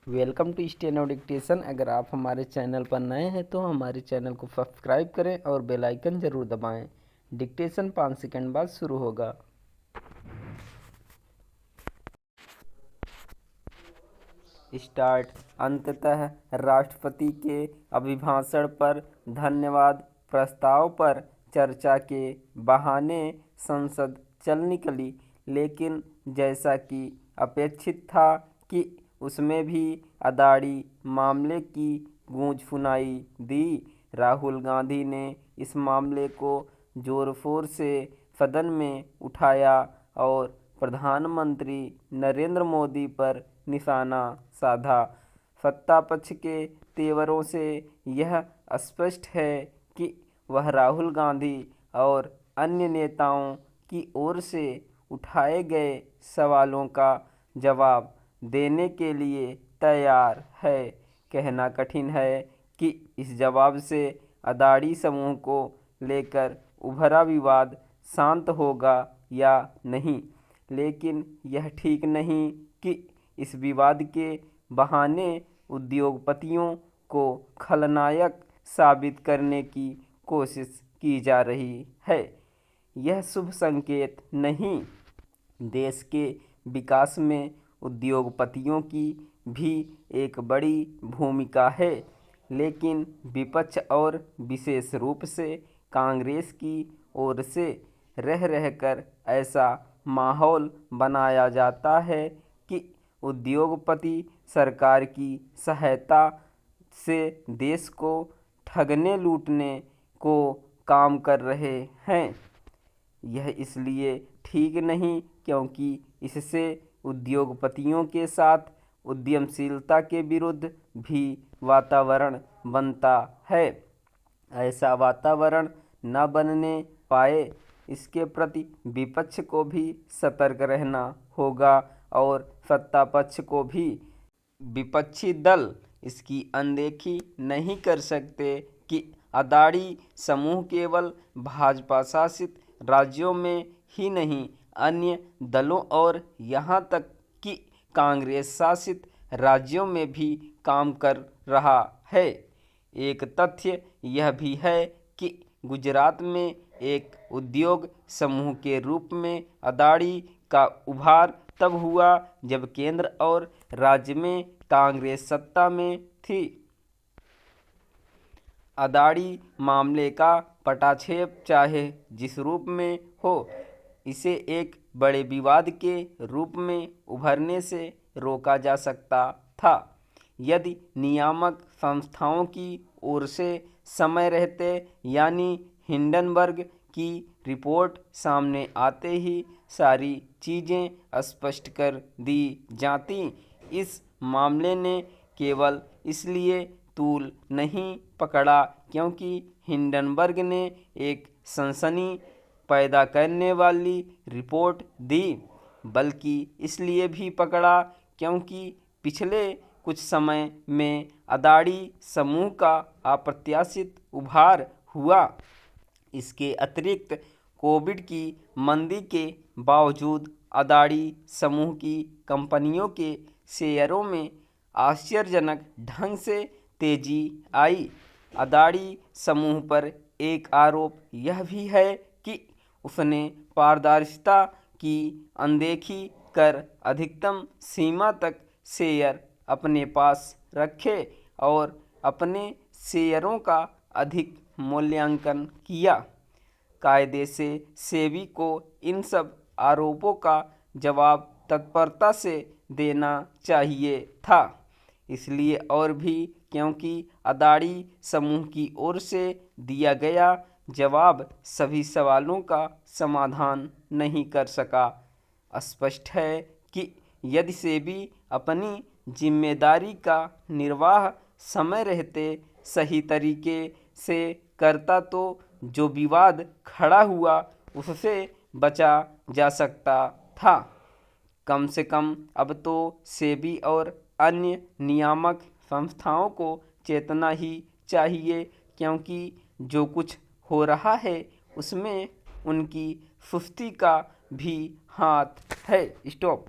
Welcome to steno dictation. अगर आप हमारे चैनल पर नए हैं तो हमारे चैनल को सब्सक्राइब करें और बेल आइकन ज़रूर दबाएं। डिक्टेशन 5 सेकंड बाद शुरू होगा। स्टार्ट। अंततः राष्ट्रपति के अभिभाषण पर धन्यवाद प्रस्ताव पर चर्चा के बहाने संसद चल निकली, लेकिन जैसा कि अपेक्षित था कि उसमें भी अदाड़ी मामले की गूंज सुनाई दी। राहुल गांधी ने इस मामले को जोर-शोर से सदन में उठाया और प्रधानमंत्री नरेंद्र मोदी पर निशाना साधा। सत्ता पक्ष के तेवरों से यह स्पष्ट है कि वह राहुल गांधी और अन्य नेताओं की ओर से उठाए गए सवालों का जवाब देने के लिए तैयार है। कहना कठिन है कि इस जवाब से अदाड़ी समूह को लेकर उभरा विवाद शांत होगा या नहीं, लेकिन यह ठीक नहीं कि इस विवाद के बहाने उद्योगपतियों को खलनायक साबित करने की कोशिश की जा रही है। यह शुभ संकेत नहीं। देश के विकास में उद्योगपतियों की भी एक बड़ी भूमिका है, लेकिन विपक्ष और विशेष रूप से कांग्रेस की ओर से रह रहकर ऐसा माहौल बनाया जाता है कि उद्योगपति सरकार की सहायता से देश को ठगने लूटने को काम कर रहे हैं। यह इसलिए ठीक नहीं क्योंकि इससे उद्योगपतियों के साथ उद्यमशीलता के विरुद्ध भी वातावरण बनता है। ऐसा वातावरण न बनने पाए, इसके प्रति विपक्ष को भी सतर्क रहना होगा और सत्ता पक्ष को भी। विपक्षी दल इसकी अनदेखी नहीं कर सकते कि अदाड़ी समूह केवल भाजपा शासित राज्यों में ही नहीं, अन्य दलों और यहाँ तक कि कांग्रेस शासित राज्यों में भी काम कर रहा है। एक तथ्य यह भी है कि गुजरात में एक उद्योग समूह के रूप में अदाड़ी का उभार तब हुआ जब केंद्र और राज्य में कांग्रेस सत्ता में थी। अदाड़ी मामले का पटाक्षेप चाहे जिस रूप में हो, इसे एक बड़े विवाद के रूप में उभरने से रोका जा सकता था यदि नियामक संस्थाओं की ओर से समय रहते, यानी हिंडनबर्ग की रिपोर्ट सामने आते ही सारी चीज़ें स्पष्ट कर दी जाती। इस मामले ने केवल इसलिए तूल नहीं पकड़ा क्योंकि हिंडनबर्ग ने एक सनसनी पैदा करने वाली रिपोर्ट दी, बल्कि इसलिए भी पकड़ा क्योंकि पिछले कुछ समय में अदाड़ी समूह का अप्रत्याशित उभार हुआ। इसके अतिरिक्त कोविड की मंदी के बावजूद अदाड़ी समूह की कंपनियों के शेयरों में आश्चर्यजनक ढंग से तेजी आई। अदाड़ी समूह पर एक आरोप यह भी है कि उसने पारदर्शिता की अनदेखी कर अधिकतम सीमा तक शेयर अपने पास रखे और अपने शेयरों का अधिक मूल्यांकन किया। कायदे से सेबी को इन सब आरोपों का जवाब तत्परता से देना चाहिए था, इसलिए और भी क्योंकि अदाड़ी समूह की ओर से दिया गया जवाब सभी सवालों का समाधान नहीं कर सका। स्पष्ट है कि यदि सेबी अपनी जिम्मेदारी का निर्वाह समय रहते सही तरीके से करता तो जो विवाद खड़ा हुआ उससे बचा जा सकता था। कम से कम अब तो सेबी और अन्य नियामक संस्थाओं को चेतना ही चाहिए क्योंकि जो कुछ हो रहा है उसमें उनकी सुस्ती का भी हाथ है। स्टॉप।